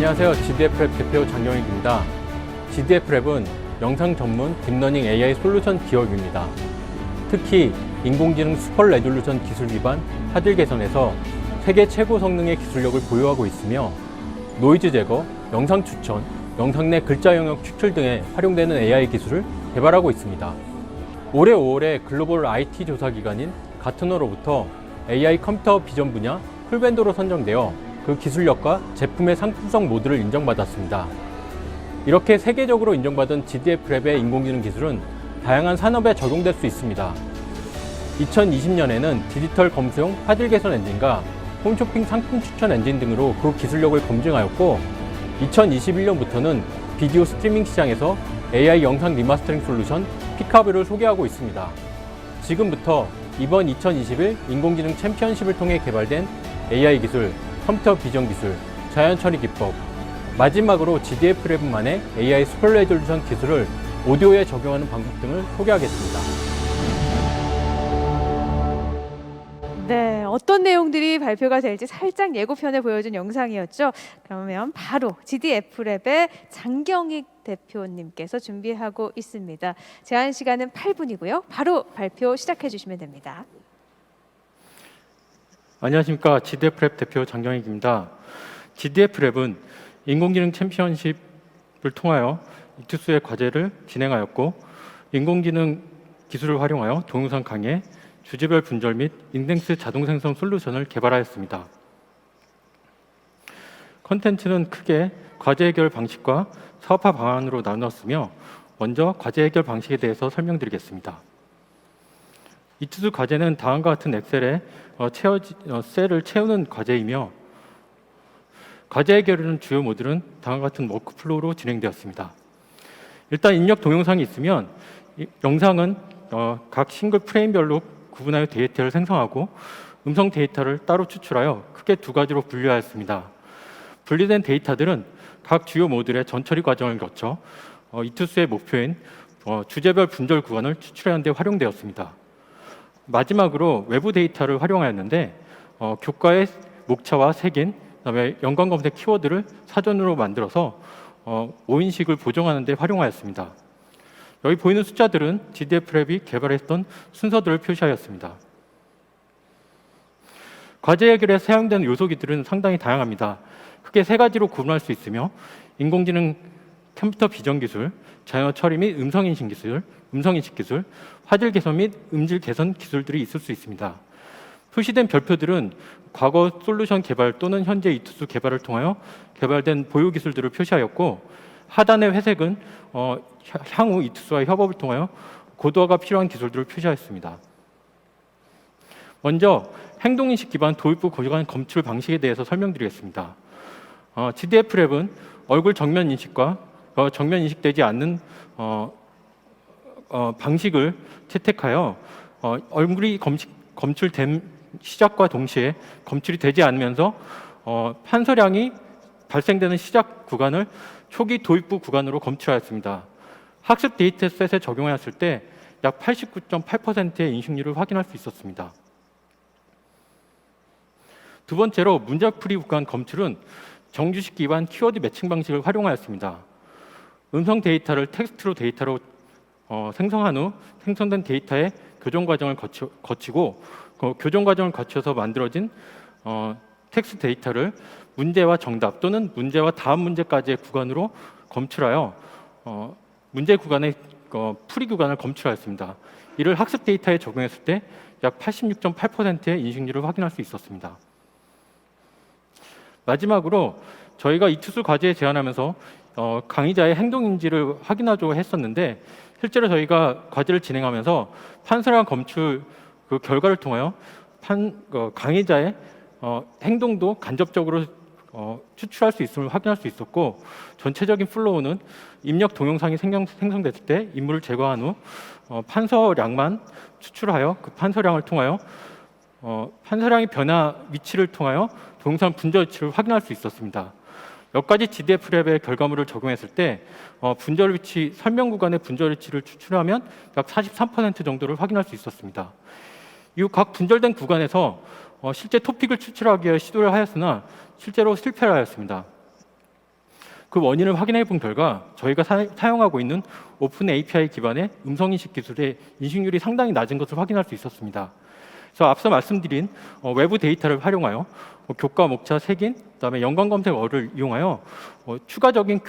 안녕하세요. GDF랩 대표 장경익입니다. GDF랩은 영상 전문 딥러닝 AI 솔루션 기업입니다. 특히 인공지능 슈퍼 레졸루션 기술 기반 화질 개선에서 세계 최고 성능의 기술력을 보유하고 있으며 노이즈 제거, 영상 추천, 영상 내 글자 영역 추출 등에 활용되는 AI 기술을 개발하고 있습니다. 올해 5월에 글로벌 IT 조사 기관인 가트너로부터 AI 컴퓨터 비전 분야 풀벤더로 선정되어 그 기술력과 제품의 상품성 모두를 인정받았습니다. 이렇게 세계적으로 인정받은 GDF랩의 인공지능 기술은 다양한 산업에 적용될 수 있습니다. 2020년에는 디지털 검수용 화질 개선 엔진과 홈쇼핑 상품 추천 엔진 등으로 그 기술력을 검증하였고 2021년부터는 비디오 스트리밍 시장에서 AI 영상 리마스터링 솔루션 피카브를 소개하고 있습니다. 지금부터 이번 2021 인공지능 챔피언십을 통해 개발된 AI 기술, 컴퓨터 비전 기술, 자연 처리 기법, 마지막으로 GDF랩만의 AI 슈퍼 레졸루션 기술을 오디오에 적용하는 방법 등을 소개하겠습니다. 네, 어떤 내용들이 발표가 될지 살짝 예고편에 보여준 영상이었죠. 그러면 바로 GDF랩의 장경익 대표님께서 준비하고 있습니다. 제한 시간은 8분이고요. 바로 발표 시작해 주시면 됩니다. 안녕하십니까. GDF랩 대표 장경익입니다. GDF랩은 인공지능 챔피언십을 통하여 이투스의 과제를 진행하였고 인공지능 기술을 활용하여 동영상 강의, 주제별 분절 및 인덱스 자동 생성 솔루션을 개발하였습니다. 컨텐츠는 크게 과제 해결 방식과 사업화 방안으로 나누었으며 먼저 과제 해결 방식에 대해서 설명드리겠습니다. 이투스 과제는 다음과 같은 엑셀에 셀을 채우는 과제이며 과제 해결은 주요 모듈은 다음과 같은 워크플로우로 진행되었습니다. 일단 입력 동영상이 있으면 영상은 각 싱글 프레임별로 구분하여 데이터를 생성하고 음성 데이터를 따로 추출하여 크게 두 가지로 분류하였습니다. 분리된 데이터들은 각 주요 모듈의 전처리 과정을 거쳐 이투스의 목표인 주제별 분절 구간을 추출하는 데 활용되었습니다. 마지막으로 외부 데이터를 활용하였는데 교과의 목차와 색인, 그다음에 연관 검색 키워드를 사전으로 만들어서 오인식을 보정하는 데 활용하였습니다. 여기 보이는 숫자들은 GDF랩이 개발했던 순서들을 표시하였습니다. 과제 해결에 사용되는 요소기들은 상당히 다양합니다. 크게 세 가지로 구분할 수 있으며 인공지능 컴퓨터 비전 기술, 자연 처리 및 음성인식 기술, 화질 개선 및 음질 개선 기술들이 있을 수 있습니다. 표시된 별표들은 과거 솔루션 개발 또는 현재 이투스 개발을 통하여 개발된 보유 기술들을 표시하였고 하단의 회색은 향후 이투스와의 협업을 통하여 고도화가 필요한 기술들을 표시하였습니다. 먼저 행동인식 기반 도입부 고정한 검출 방식에 대해서 설명드리겠습니다. GDF랩은 얼굴 정면 인식과 정면 인식되지 않는 방식을 채택하여 얼굴이 검출된 시작과 동시에 검출이 되지 않으면서 판서량이 발생되는 시작 구간을 초기 도입부 구간으로 검출하였습니다. 학습 데이터셋에 적용하였을 때 약 89.8%의 인식률을 확인할 수 있었습니다. 두 번째로 문제풀이 구간 검출은 정규식 기반 키워드 매칭 방식을 활용하였습니다. 음성 데이터를 텍스트로 데이터로 생성한 후 생성된 데이터의 교정 과정을 거치고 그 교정 과정을 거쳐서 만들어진 텍스트 데이터를 문제와 정답 또는 문제와 다음 문제까지의 구간으로 검출하여 문제 구간의 풀이 구간을 검출하였습니다. 이를 학습 데이터에 적용했을 때 약 86.8%의 인식률을 확인할 수 있었습니다. 마지막으로 저희가 이투스 과제에 제안하면서 강의자의 행동인지를 확인하려고 했었는데 실제로 저희가 과제를 진행하면서 판서량 검출 그 결과를 통하여 강의자의 행동도 간접적으로 추출할 수 있음을 확인할 수 있었고 전체적인 플로우는 입력 동영상이 생성됐을 때 인물을 제거한 후 판서량만 추출하여 그 판서량을 통하여 판서량의 변화 위치를 통하여 동영상 분절 위치를 확인할 수 있었습니다. 몇 가지 GDF랩의 결과물을 적용했을 때 분절 위치, 설명 구간의 분절 위치를 추출하면 약 43% 정도를 확인할 수 있었습니다. 이후 각 분절된 구간에서 실제 토픽을 추출하기 위해 시도를 하였으나 실제로 실패를 하였습니다. 그 원인을 확인해 본 결과 저희가 사용하고 있는 오픈 API 기반의 음성 인식 기술의 인식률이 상당히 낮은 것을 확인할 수 있었습니다. 그래서 앞서 말씀드린 외부 데이터를 활용하여 교과 목차 색인, 그다음에 연관 검색어를 이용하여 추가적인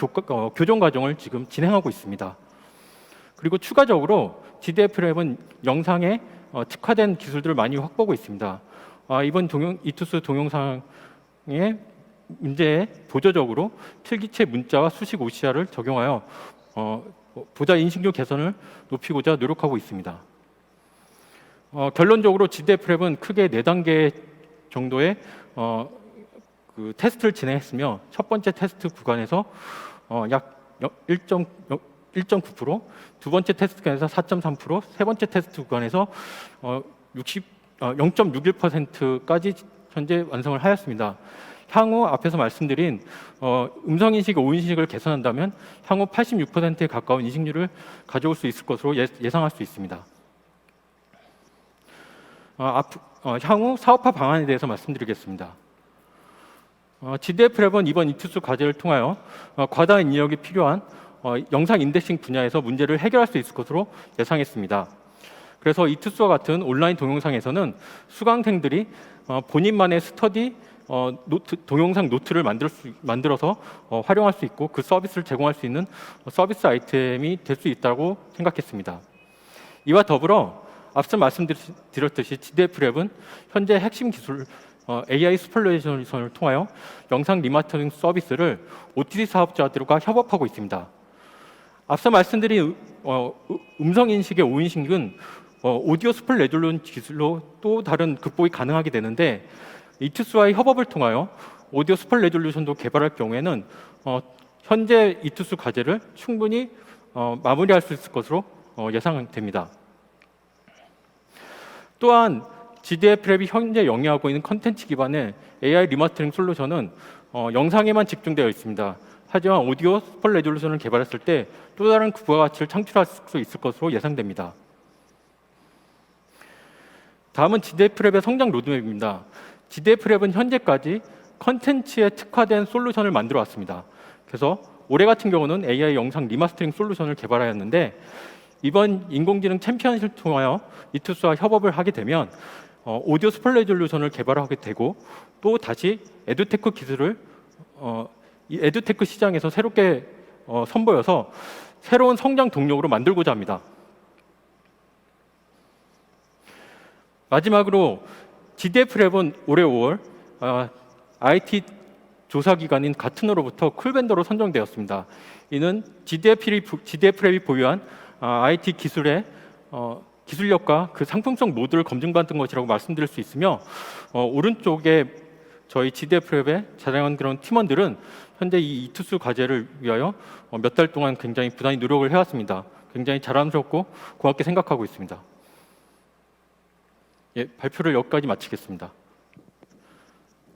교정 과정을 지금 진행하고 있습니다. 그리고 추가적으로 GDF랩은 영상에 특화된 기술들을 많이 확보하고 있습니다. 이번 이투스 동영상의 문제에 보조적으로 필기체 문자와 수식 OCR을 적용하여 보자 인식률 개선을 높이고자 노력하고 있습니다. 결론적으로 GDF랩은 크게 4단계 정도의 그 테스트를 진행했으며 첫 번째 테스트 구간에서 약 1.9%, 두 번째 테스트 구간에서 4.3%, 세 번째 테스트 구간에서 0.61%까지 현재 완성을 하였습니다. 향후 앞에서 말씀드린 음성인식, 오인식을 개선한다면 향후 86%에 가까운 인식률을 가져올 수 있을 것으로 예상할 수 있습니다. 향후 사업화 방안에 대해서 말씀드리겠습니다. GDF랩은 이번 이투스 과제를 통하여 과다 인력이 필요한 영상 인덱싱 분야에서 문제를 해결할 수 있을 것으로 예상했습니다. 그래서 이투스와 같은 온라인 동영상에서는 수강생들이 본인만의 스터디 동영상 노트를 만들어서 활용할 수 있고 그 서비스를 제공할 수 있는 서비스 아이템이 될 수 있다고 생각했습니다. 이와 더불어 앞서 말씀드렸듯이 GDF랩은 현재 핵심 기술 AI 슈퍼레이션을 통하여 영상 리마스터링 서비스를 OTT 사업자들과 협업하고 있습니다. 앞서 말씀드린 음성 인식의 오인식은 오디오 슈퍼 레졸루션 기술로 또 다른 극복이 가능하게 되는데 이투스와의 협업을 통하여 오디오 슈퍼 레졸루션도 개발할 경우에는 현재 이투스 과제를 충분히 마무리할 수 있을 것으로 예상됩니다. 또한 GDF랩이 현재 영위하고 있는 컨텐츠 기반의 AI 리마스터링 솔루션은 영상에만 집중되어 있습니다. 하지만 오디오 슈퍼 레졸루션을 개발했을 때 또 다른 부가가치를 창출할 수 있을 것으로 예상됩니다. 다음은 GDF랩의 성장 로드맵입니다. GDF랩은 현재까지 컨텐츠에 특화된 솔루션을 만들어 왔습니다. 그래서 올해 같은 경우는 AI 영상 리마스터링 솔루션을 개발하였는데 이번 인공지능 챔피언십을 통하여 이투스와 협업을 하게 되면 오디오 슈퍼 레졸루션을 개발하게 되고 또 다시 에듀테크 기술을 이 에듀테크 시장에서 새롭게 선보여서 새로운 성장 동력으로 만들고자 합니다. 마지막으로 GDF랩은 올해 5월 IT 조사기관인 가트너로부터 쿨벤더로 선정되었습니다. 이는 GDF랩이 보유한 IT 기술의 기술력과 그 상품성 모두를 검증받은 것이라고 말씀드릴 수 있으며 오른쪽에 저희 GDF랩에 자랑한 그런 팀원들은 현재 이 이투스 과제를 위하여 몇 달 동안 굉장히 부단히 노력을 해왔습니다. 굉장히 자랑스럽고 고맙게 생각하고 있습니다. 예, 발표를 여기까지 마치겠습니다.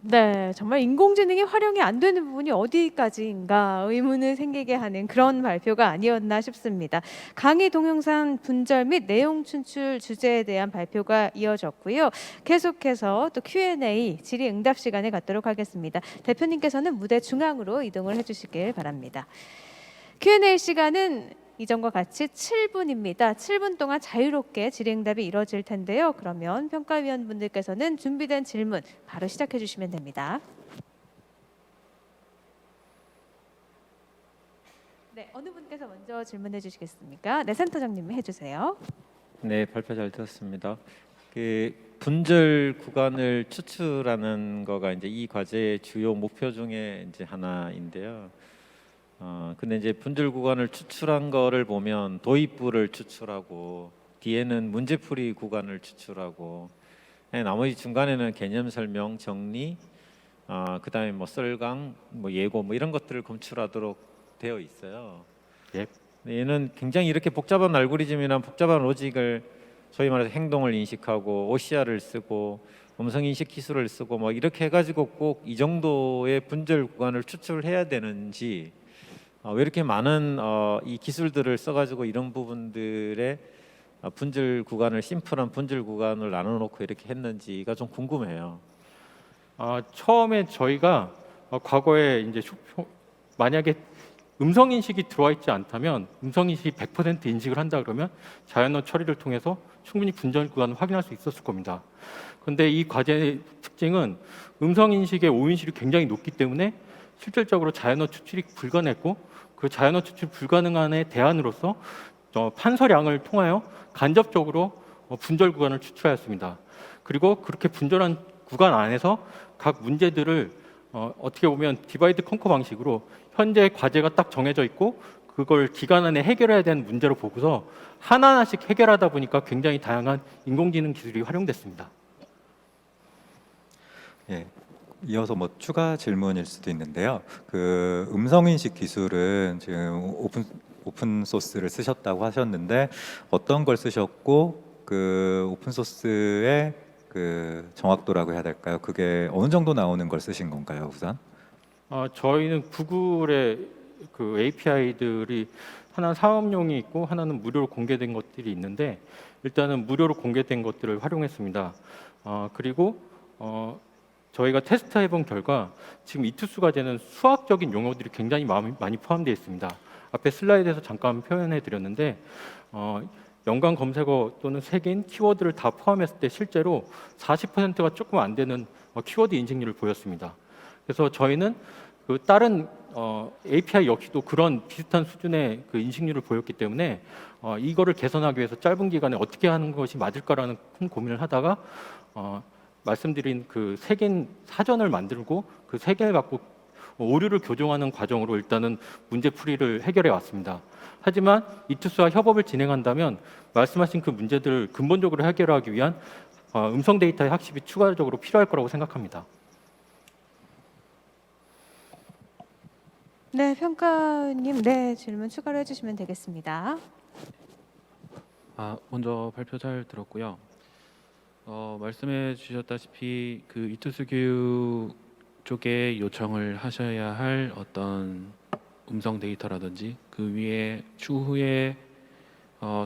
네, 정말 인공지능이 활용이 안 되는 부분이 어디까지인가 의문을 생기게 하는 그런 발표가 아니었나 싶습니다. 강의 동영상 분절 및 내용 춘출 주제에 대한 발표가 이어졌고요. 계속해서 또 Q&A 질의응답 시간을 갖도록 하겠습니다. 대표님께서는 무대 중앙으로 이동을 해주시길 바랍니다. Q&A 시간은 이전과 같이 7분입니다. 7분 동안 자유롭게 질의응답이 이뤄질 텐데요. 그러면 평가위원분들께서는 준비된 질문 바로 시작해 주시면 됩니다. 네, 어느 분께서 먼저 질문해 주시겠습니까? 네, 센터장님이 해주세요. 네, 발표 잘 들었습니다. 그 분절 구간을 추출하는 거가 이제 이 과제의 주요 목표 중에 이제 하나인데요. 근데 이제 분절 구간을 추출한 거를 보면 도입부를 추출하고 뒤에는 문제풀이 구간을 추출하고 나머지 중간에는 개념 설명, 정리, 그다음에 뭐 썰강, 뭐 예고 뭐 이런 것들을 검출하도록 되어 있어요. 예. 얘는 굉장히 이렇게 복잡한 알고리즘이나 복잡한 로직을 소위 말해서 행동을 인식하고 OCR을 쓰고 음성 인식 기술을 쓰고 뭐 이렇게 해가지고 꼭 이 정도의 분절 구간을 추출해야 되는지 왜 이렇게 많은 이 기술들을 써가지고 이런 부분들의 분절 구간을 심플한 분절 구간을 나눠놓고 이렇게 했는지가 좀 궁금해요. 처음에 저희가 과거에 이제 만약에 음성 인식이 들어와 있지 않다면 음성 인식이 100% 인식을 한다 그러면 자연어 처리를 통해서 충분히 분절 구간을 확인할 수 있었을 겁니다. 그런데 이 과제의 특징은 음성 인식의 오인실이 굉장히 높기 때문에 실질적으로 자연어 추출이 불가능했고 그 자연어 추출 불가능한 에 대안으로서 판서량을 통하여 간접적으로 분절 구간을 추출하였습니다. 그리고 그렇게 분절한 구간 안에서 각 문제들을 어떻게 보면 디바이드 컨커 방식으로 현재 과제가 딱 정해져 있고 그걸 기간 안에 해결해야 되는 문제로 보고서 하나하나씩 해결하다 보니까 굉장히 다양한 인공지능 기술이 활용됐습니다. 예. 이어서 뭐 추가 질문일 수도 있는데요. 그 음성 인식 기술은 지금 오픈 소스를 쓰셨다고 하셨는데 어떤 걸 쓰셨고 그 오픈 소스의 그 정확도라고 해야 될까요? 그게 어느 정도 나오는 걸 쓰신 건가요, 우선? 저희는 구글의 그 API들이 하나는 사업용이 있고 하나는 무료로 공개된 것들이 있는데 일단은 무료로 공개된 것들을 활용했습니다. 그리고 저희가 테스트해본 결과 지금 이투스 과제는 수학적인 용어들이 굉장히 많이 포함되어 있습니다. 앞에 슬라이드에서 잠깐 표현해 드렸는데 연관 검색어 또는 색인 키워드를 다 포함했을 때 실제로 40%가 조금 안 되는 키워드 인식률을 보였습니다. 그래서 저희는 그 다른 API 역시도 그런 비슷한 수준의 그 인식률을 보였기 때문에 이거를 개선하기 위해서 짧은 기간에 어떻게 하는 것이 맞을까라는 큰 고민을 하다가 말씀드린 그 색인 사전을 만들고 그 색을 갖고 오류를 교정하는 과정으로 일단은 문제풀이를 해결해 왔습니다. 하지만 이투스와 협업을 진행한다면 말씀하신 그 문제들을 근본적으로 해결하기 위한 음성 데이터의 학습이 추가적으로 필요할 거라고 생각합니다. 네, 평가님, 네, 질문 추가로 해주시면 되겠습니다. 먼저 발표 잘 들었고요. 말씀해 주셨다시피 그 이투스 교육 쪽에 요청을 하셔야 할 어떤 음성 데이터라든지 그 위에 추후에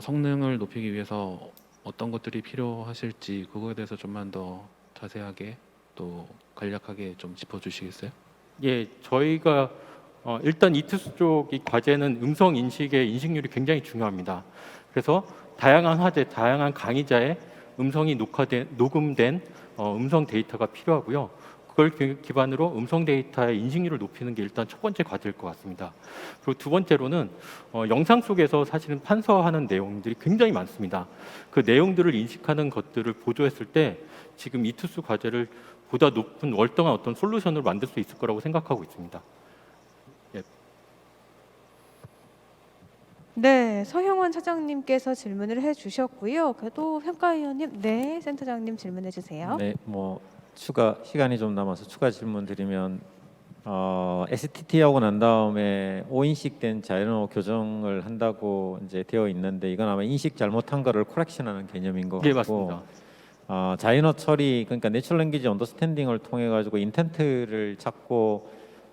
성능을 높이기 위해서 어떤 것들이 필요하실지 그거에 대해서 좀만 더 자세하게 또 간략하게 좀 짚어주시겠어요? 예, 저희가 일단 이투스 쪽 이 과제는 음성 인식의 인식률이 굉장히 중요합니다. 그래서 다양한 화제, 다양한 강의자의 음성이 녹음된 음성 데이터가 필요하고요. 그걸 기반으로 음성 데이터의 인식률을 높이는 게 일단 첫 번째 과제일 것 같습니다. 그리고 두 번째로는 영상 속에서 사실은 판서하는 내용들이 굉장히 많습니다. 그 내용들을 인식하는 것들을 보조했을 때 지금 이투스 과제를 보다 높은 월등한 어떤 솔루션을 만들 수 있을 거라고 생각하고 있습니다. 예. 네, 서형원 차장님께서 질문을 해주셨고요. 그래도 평가위원님, 네, 센터장님 질문해 주세요. 네, 뭐 추가 시간이 좀 남아서 추가 질문 드리면 STT 하고 난 다음에 오인식된 자연어 교정을 한다고 이제 되어 있는데 이건 아마 인식 잘못한 거를 코렉션하는 개념인 것 같고. 네, 맞습니다. 자연어 처리 그러니까 내추럴 랭귀지 언더스탠딩을 통해 가지고 인텐트를 찾고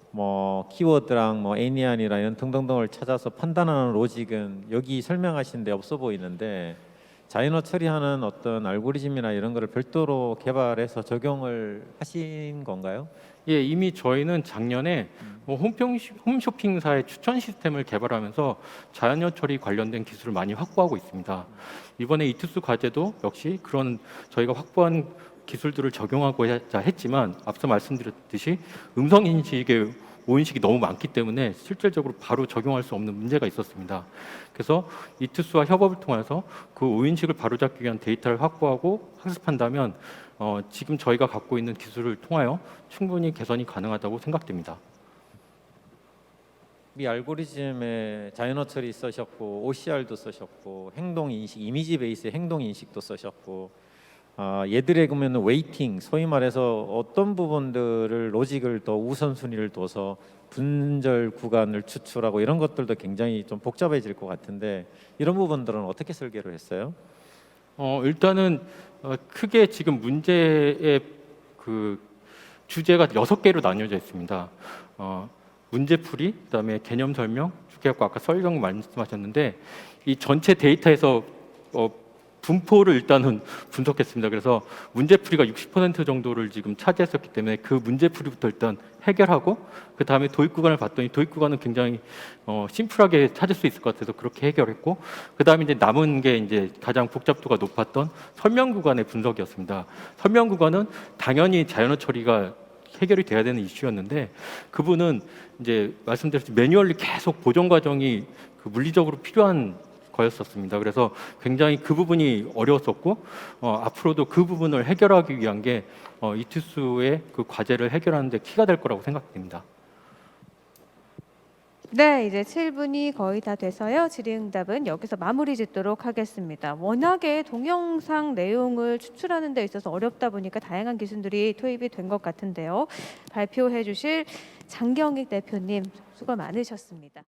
뭐 키워드랑 뭐 애니안이라 이런 등등등을 찾아서 판단하는 로직은 여기 설명하신 데 없어 보이는데 자연어 처리하는 어떤 알고리즘이나 이런 거를 별도로 개발해서 적용을 하신 건가요? 예, 이미 저희는 작년에 홈쇼핑사의 추천 시스템을 개발하면서 자연어 처리 관련된 기술을 많이 확보하고 있습니다. 이번에 이투스 과제도 역시 그런 저희가 확보한 기술들을 적용하고자 했지만 앞서 말씀드렸듯이 음성 인식의 오인식이 너무 많기 때문에 실질적으로 바로 적용할 수 없는 문제가 있었습니다. 그래서 이투스와 협업을 통해서 그 오인식을 바로잡기 위한 데이터를 확보하고 학습한다면 지금 저희가 갖고 있는 기술을 통하여 충분히 개선이 가능하다고 생각됩니다. 이 알고리즘에 자연어 처리 쓰셨고 OCR도 쓰셨고 행동 인식, 이미지 베이스의 행동 인식도 쓰셨고 얘들의 그러면 웨이팅, 소위 말해서 어떤 부분들을 로직을 더 우선순위를 둬서 분절 구간을 추출하고 이런 것들도 굉장히 좀 복잡해질 것 같은데 이런 부분들은 어떻게 설계를 했어요? 일단은 크게 지금 문제의 그 주제가 6개로 나뉘어져 있습니다. 문제풀이, 그다음에 개념 설명, 주제학과 아까 설명 말씀하셨는데 이 전체 데이터에서 분포를 일단은 분석했습니다. 그래서 문제풀이가 60% 정도를 지금 차지했었기 때문에 그 문제풀이부터 일단 해결하고 그 다음에 도입 구간을 봤더니 도입 구간은 굉장히 심플하게 찾을 수 있을 것 같아서 그렇게 해결했고 그 다음에 이제 남은 게 이제 가장 복잡도가 높았던 설명 구간의 분석이었습니다. 설명 구간은 당연히 자연어 처리가 해결이 돼야 되는 이슈였는데 그분은 이제 말씀드렸듯이 매뉴얼리 계속 보정 과정이 그 물리적으로 필요한 거였었습니다. 그래서 굉장히 그 부분이 어려웠었고 앞으로도 그 부분을 해결하기 위한 게 이투스의 그 과제를 해결하는 데 키가 될 거라고 생각됩니다. 네, 이제 7분이 거의 다 돼서요. 질의응답은 여기서 마무리 짓도록 하겠습니다. 워낙에 동영상 내용을 추출하는 데 있어서 어렵다 보니까 다양한 기술들이 투입이 된 것 같은데요. 발표해 주실 장경익 대표님 수고 많으셨습니다.